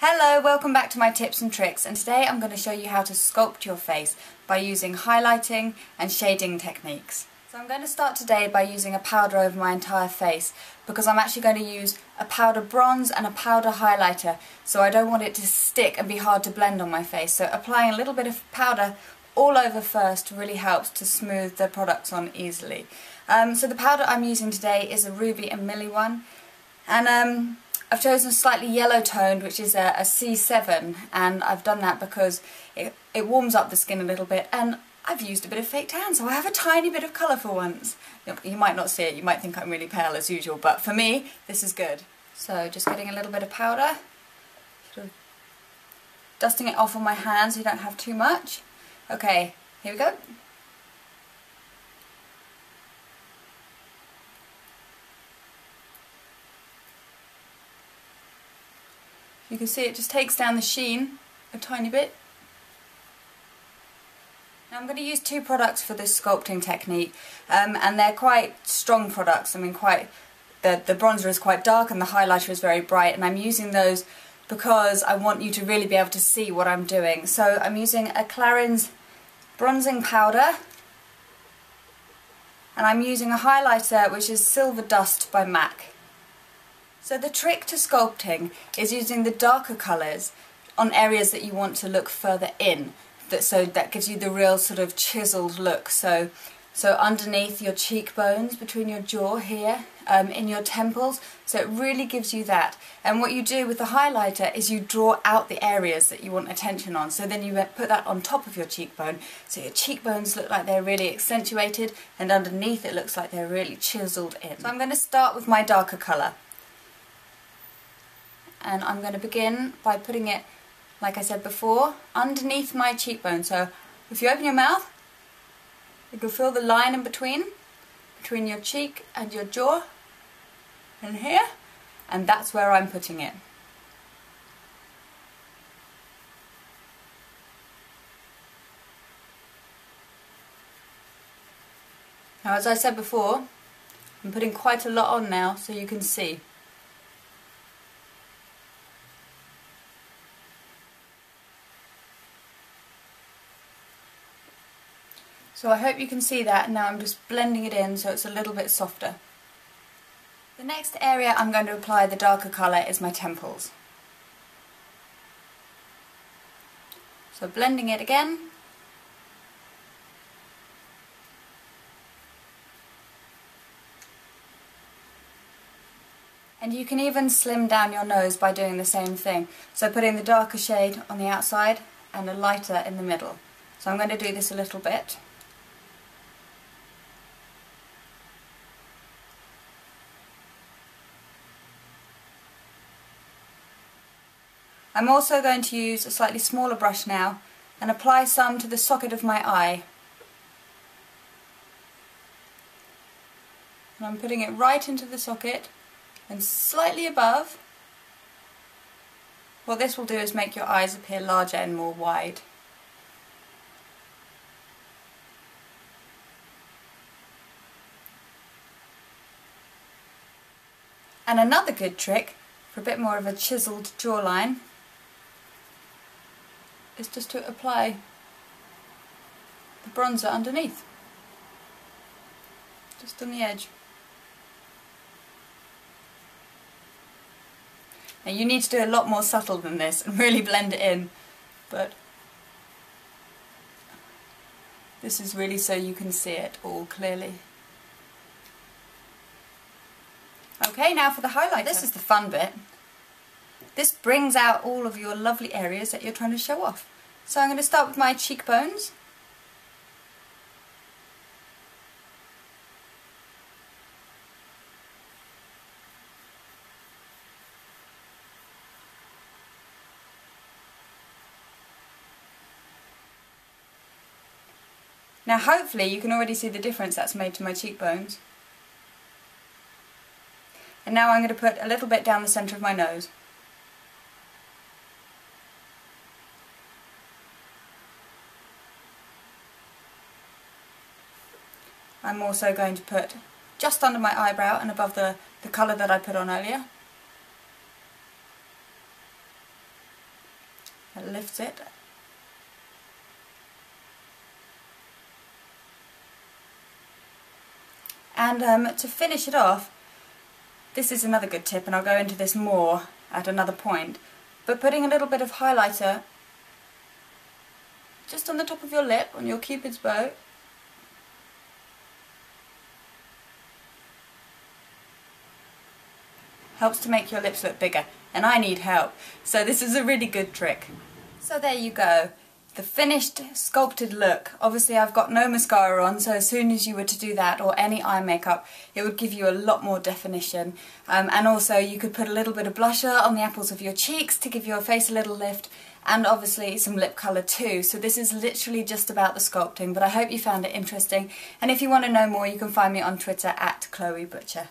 Hello, welcome back to my tips and tricks, and today I'm going to show you how to sculpt your face by using highlighting and shading techniques. So I'm going to start today by using a powder over my entire face because I'm actually going to use a powder bronze and a powder highlighter, so I don't want it to stick and be hard to blend on my face. So applying a little bit of powder all over first really helps to smooth the products on easily. So the powder I'm using today is a Ruby and Millie one, and I've chosen a slightly yellow toned, which is a C7, and I've done that because it warms up the skin a little bit, and I've used a bit of fake tan, so I have a tiny bit of colour for once. You might not see it, you might think I'm really pale as usual, but for me, this is good. So just getting a little bit of powder, sort of dusting it off on my hands so you don't have too much. Okay, here we go. You can see it just takes down the sheen a tiny bit. Now I'm going to use two products for this sculpting technique, and they're quite strong products. I mean, the bronzer is quite dark and the highlighter is very bright, and I'm using those because I want you to really be able to see what I'm doing. So I'm using a Clarins bronzing powder, and I'm using a highlighter which is Silver Dust by MAC. So the trick to sculpting is using the darker colours on areas that you want to look further in, so that gives you the real sort of chiselled look. So underneath your cheekbones, between your jaw here, in your temples, so it really gives you that. And what you do with the highlighter is you draw out the areas that you want attention on, so then you put that on top of your cheekbone, so your cheekbones look like they're really accentuated, and underneath it looks like they're really chiselled in. So I'm going to start with my darker colour. And I'm going to begin by putting it, like I said before, underneath my cheekbone. So if you open your mouth, you can feel the line in between your cheek and your jaw, and here, and that's where I'm putting it. Now, as I said before, I'm putting quite a lot on now so you can see. So I hope you can see that, and now I'm just blending it in so it's a little bit softer. The next area I'm going to apply the darker colour is my temples. So blending it again. And you can even slim down your nose by doing the same thing. So putting the darker shade on the outside and a lighter in the middle. So I'm going to do this a little bit. I'm also going to use a slightly smaller brush now and apply some to the socket of my eye. And I'm putting it right into the socket and slightly above. What this will do is make your eyes appear larger and more wide. And another good trick for a bit more of a chiselled jawline is just to apply the bronzer underneath, just on the edge. Now you need to do a lot more subtle than this and really blend it in, but this is really so you can see it all clearly. Okay, now for the highlighter. This is the fun bit. This brings out all of your lovely areas that you're trying to show off. So I'm going to start with my cheekbones. Now hopefully you can already see the difference that's made to my cheekbones. And now I'm going to put a little bit down the centre of my nose. I'm also going to put just under my eyebrow and above the colour that I put on earlier. It lifts it. And to finish it off, this is another good tip, and I'll go into this more at another point, but putting a little bit of highlighter just on the top of your lip, on your cupid's bow, helps to make your lips look bigger, and I need help, so this is a really good trick. So there you go, the finished sculpted look. Obviously I've got no mascara on, so as soon as you were to do that, or any eye makeup, it would give you a lot more definition, and also you could put a little bit of blusher on the apples of your cheeks to give your face a little lift, and obviously some lip colour too. So this is literally just about the sculpting, but I hope you found it interesting, and if you want to know more you can find me on Twitter at Chloe Butcher.